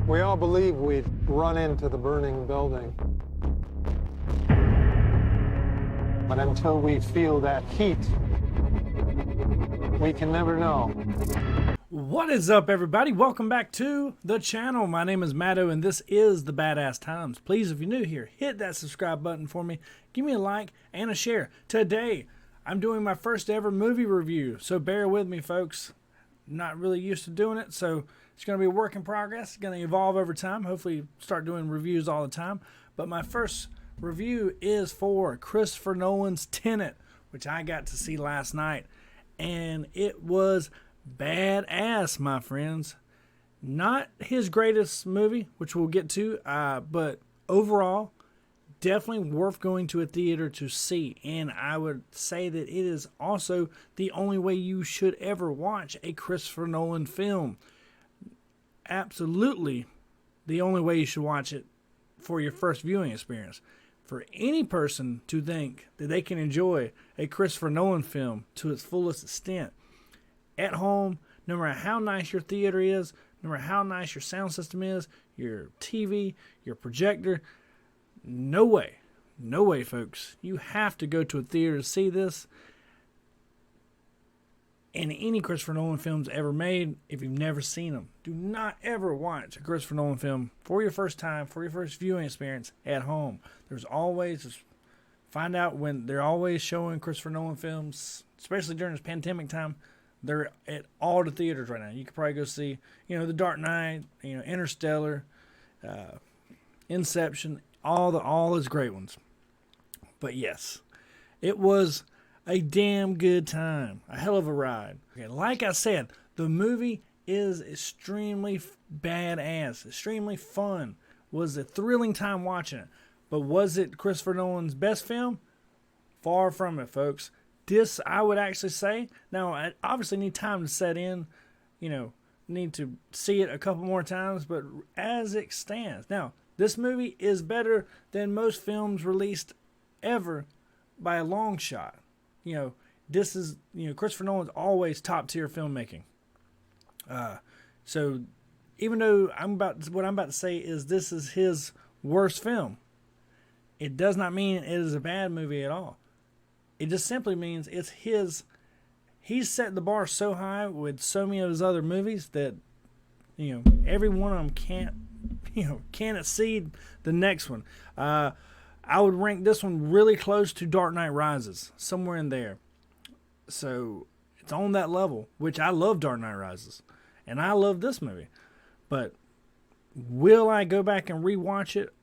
We all believe we'd run into the burning building. But until we feel that heat, we can never know. What is up, everybody? Welcome back to the channel. My name is Matto, and this is the Badass Times. Please, if you're new here, hit that subscribe button for me. Give me a like and a share. Today, I'm doing my first ever movie review, so bear with me, folks. Not really used to doing it, so it's going to be a work in progress. It's going to evolve over time. Hopefully, start doing reviews all the time. But my first review is for Christopher Nolan's Tenet, which I got to see last night, and it was badass, my friends. Not his greatest movie, which we'll get to, but overall, definitely worth going to a theater to see. And I would say that it is also the only way you should ever watch a Christopher Nolan film. Absolutely the only way you should watch it for your first viewing experience. For any person to think that they can enjoy a Christopher Nolan film to its fullest extent at home, no matter how nice your theater is, no matter how nice your sound system is, your TV, your projector, no way. No way, folks. You have to go to a theater to see this. And any Christopher Nolan films ever made, if you've never seen them, do not ever watch a Christopher Nolan film for your first time, for your first viewing experience at home. There's always, just find out when they're always showing Christopher Nolan films, especially during this pandemic time. They're at all the theaters right now. You could probably go see, The Dark Knight, Interstellar, Inception, all those great ones. But yes, it was a damn good time. A hell of a ride. Okay, like I said, the movie is extremely badass, extremely fun. Was a thrilling time watching it. But was it Christopher Nolan's best film? Far from it, folks. This, I would actually say, now I obviously need time to set in, need to see it a couple more times, but as it stands. Now, this movie is better than most films released ever by a long shot. This is, Christopher Nolan's always top tier filmmaking. So even though what I'm about to say is this is his worst film, it does not mean it is a bad movie at all. It just simply means it's he's set the bar so high with so many of his other movies that, every one of them can't exceed the next one. I would rank this one really close to Dark Knight Rises, somewhere in there. So it's on that level, which I love Dark Knight Rises, and I love this movie. But will I go back and rewatch it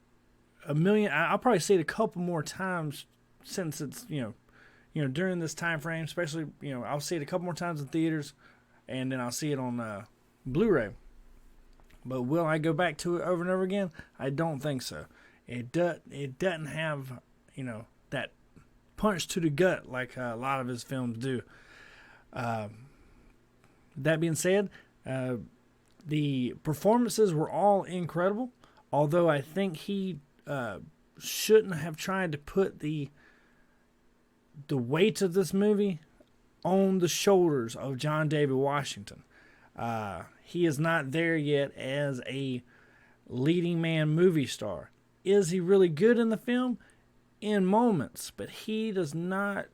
I'll probably see it a couple more times since it's, during this time frame, especially, I'll see it a couple more times in theaters, and then I'll see it on Blu-ray. But will I go back to it over and over again? I don't think so. It doesn't have, that punch to the gut like a lot of his films do. That being said, the performances were all incredible, although I think he shouldn't have tried to put the weight of this movie on the shoulders of John David Washington. He is not there yet as a leading man movie star. Is he really good in the film? In moments, but he does not.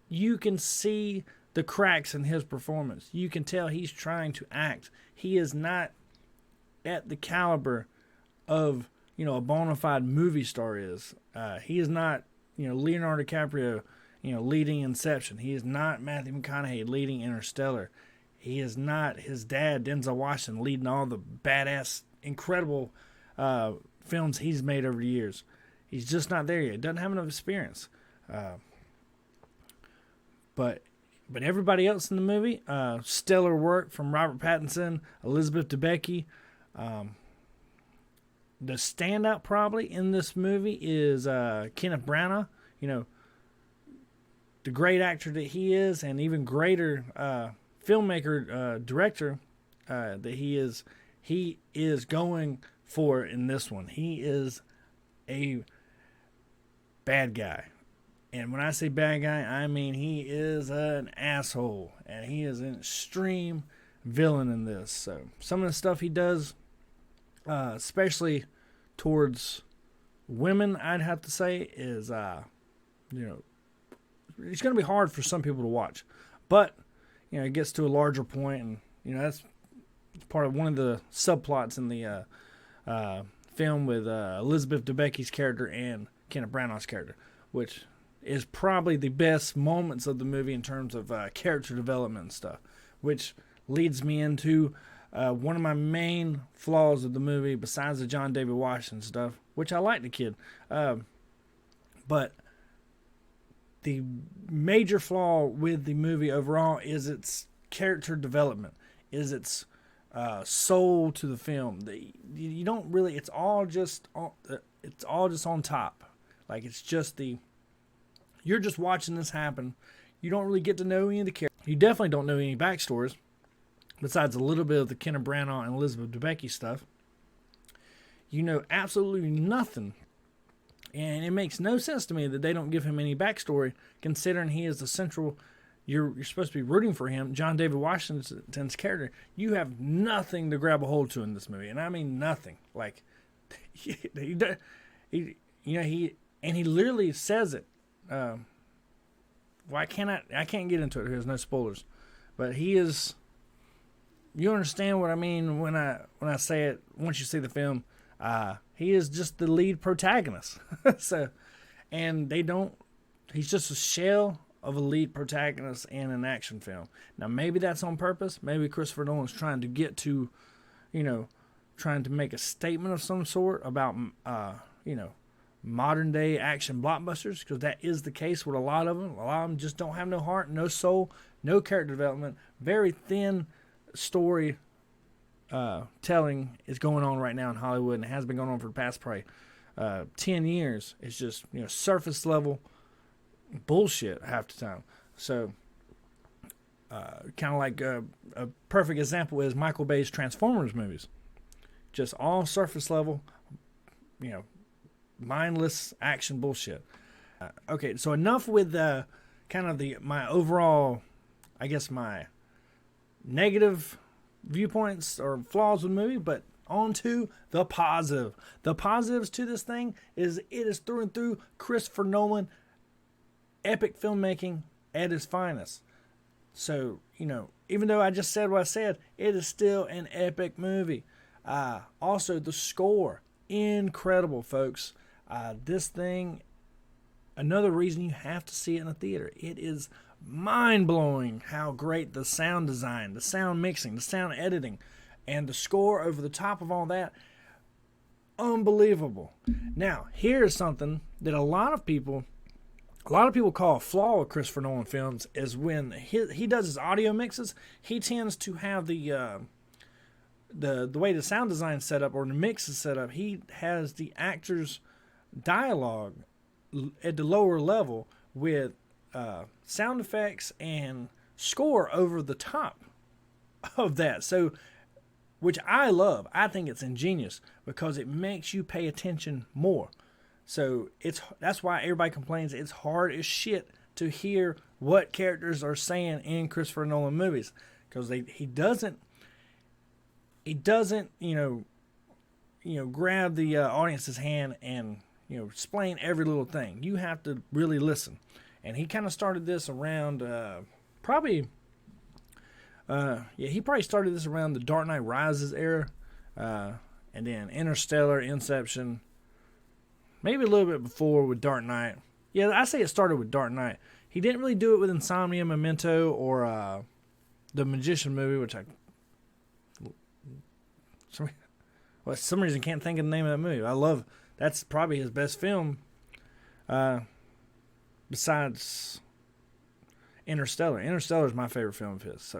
You can see the cracks in his performance. You can tell he's trying to act. He is not at the caliber of, a bona fide movie star is. He is not, Leonardo DiCaprio, leading Inception. He is not Matthew McConaughey leading Interstellar. He is not his dad, Denzel Washington, leading all the badass, incredible films he's made over the years. He's just not there yet. Doesn't have enough experience. But everybody else in the movie, stellar work from Robert Pattinson, Elizabeth Debicki. The standout probably in this movie is Kenneth Branagh. The great actor that he is, and even greater filmmaker, director that he is. He is going for in this one. He is a bad guy. And when I say bad guy, I mean he is an asshole. And he is an extreme villain in this. So some of the stuff he does especially towards women, I'd have to say, is, it's going to be hard for some people to watch. But, it gets to a larger point, and, that's part of one of the subplots in the film with Elizabeth Debicki's character and Kenneth Branagh's character, which is probably the best moments of the movie in terms of character development and stuff, which leads me into one of my main flaws of the movie, besides the John David Washington stuff, which I like the kid. But the major flaw with the movie overall is its character development, is its soul to the film. You don't really. It's all just on top. Like, it's just you're just watching this happen. You don't really get to know any of the characters. You definitely don't know any backstories, besides a little bit of the Kenneth Branagh and Elizabeth Debicki stuff. You know absolutely nothing. And it makes no sense to me that they don't give him any backstory, considering he is the central. You're supposed to be rooting for him. John David Washington's character. You have nothing to grab a hold to in this movie, and I mean nothing. Like, he literally says it. I can't get into it. There's no spoilers, but he is. You understand what I mean when I say it. Once you see the film, he is just the lead protagonist. So, and they don't. He's just a shell of a lead protagonist in an action film. Now, maybe that's on purpose. Maybe Christopher Nolan's trying to get to, trying to make a statement of some sort about, modern day action blockbusters, because that is the case with a lot of them. A lot of them just don't have no heart, no soul, no character development. Very thin story telling is going on right now in Hollywood, and it has been going on for the past probably 10 years. It's just surface level bullshit half the time. So kind of like a perfect example is Michael Bay's Transformers movies. Just all surface level, mindless action bullshit. Okay, so enough with my overall, I guess, my negative viewpoints or flaws with the movie, but on to the positive. The positives to this thing is it is through and through Christopher Nolan, epic filmmaking at its finest. So, even though I just said what I said, it is still an epic movie. Also, the score, incredible, folks. This thing, another reason you have to see it in a theater. It is mind-blowing how great the sound design, the sound mixing, the sound editing, and the score over the top of all that, unbelievable. Now, here's something that a lot of people call a flaw of Christopher Nolan films, is when he does his audio mixes, he tends to have the way the sound design is set up, or the mix is set up, he has the actors' dialogue at the lower level with sound effects and score over the top of that. So, which I love. I think it's ingenious because it makes you pay attention more. So that's why everybody complains it's hard as shit to hear what characters are saying in Christopher Nolan movies, because he doesn't grab the audience's hand and explain every little thing. You have to really listen. And he kind of started this around he probably started this around the Dark Knight Rises era, and then Interstellar, Inception, maybe a little bit before with Dark Knight. Yeah, I say it started with Dark Knight. He didn't really do it with Insomnia, Memento, or the Magician movie, which for some reason can't think of the name of that movie. I love. That's probably his best film, besides Interstellar. Interstellar is my favorite film of his.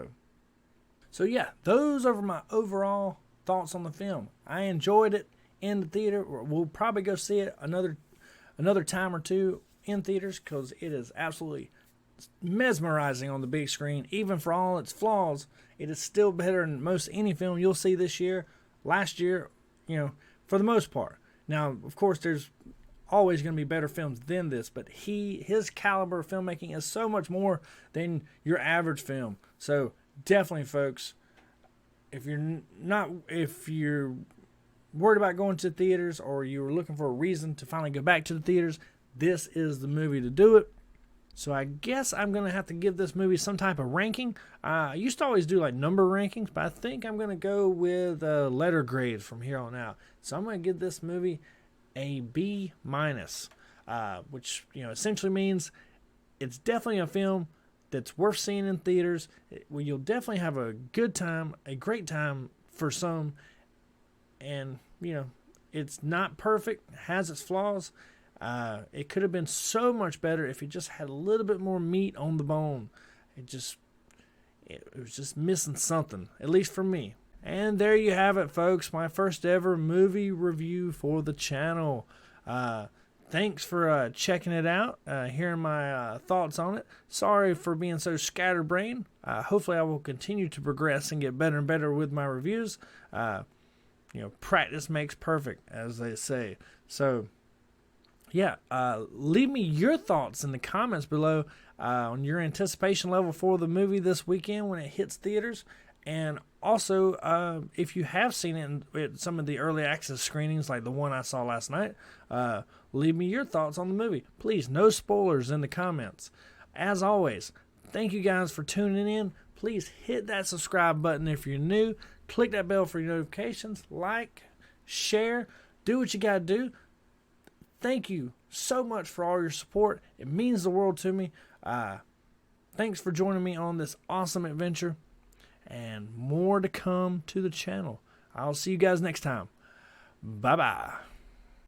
So yeah, those are my overall thoughts on the film. I enjoyed it in the theater. We'll probably go see it another time or two in theaters, because it is absolutely mesmerizing on the big screen. Even for all its flaws, it is still better than most any film you'll see this year, last year, for the most part. Now, of course, there's always going to be better films than this, but his caliber of filmmaking is so much more than your average film. So definitely, folks, if you're worried about going to theaters, or you were looking for a reason to finally go back to the theaters, this is the movie to do it. So I guess I'm going to have to give this movie some type of ranking. I used to always do like number rankings, but I think I'm going to go with letter grade from here on out. So I'm going to give this movie a B-, which essentially means it's definitely a film that's worth seeing in theaters, where you'll definitely have a good time, a great time for some. And, it's not perfect, has its flaws. It could have been so much better if it just had a little bit more meat on the bone. It was just missing something, at least for me. And there you have it, folks. My first ever movie review for the channel. Thanks for checking it out, hearing my thoughts on it. Sorry for being so scatterbrained. Hopefully I will continue to progress and get better and better with my reviews. Practice makes perfect, as they say. So, yeah, leave me your thoughts in the comments below on your anticipation level for the movie this weekend when it hits theaters. And also, if you have seen it in some of the early access screenings, like the one I saw last night, leave me your thoughts on the movie. Please, no spoilers in the comments. As always, thank you guys for tuning in. Please hit that subscribe button if you're new. Click that bell for your notifications. Like, share, do what you got to do. Thank you so much for all your support. It means the world to me. Thanks for joining me on this awesome adventure. And more to come to the channel. I'll see you guys next time. Bye-bye.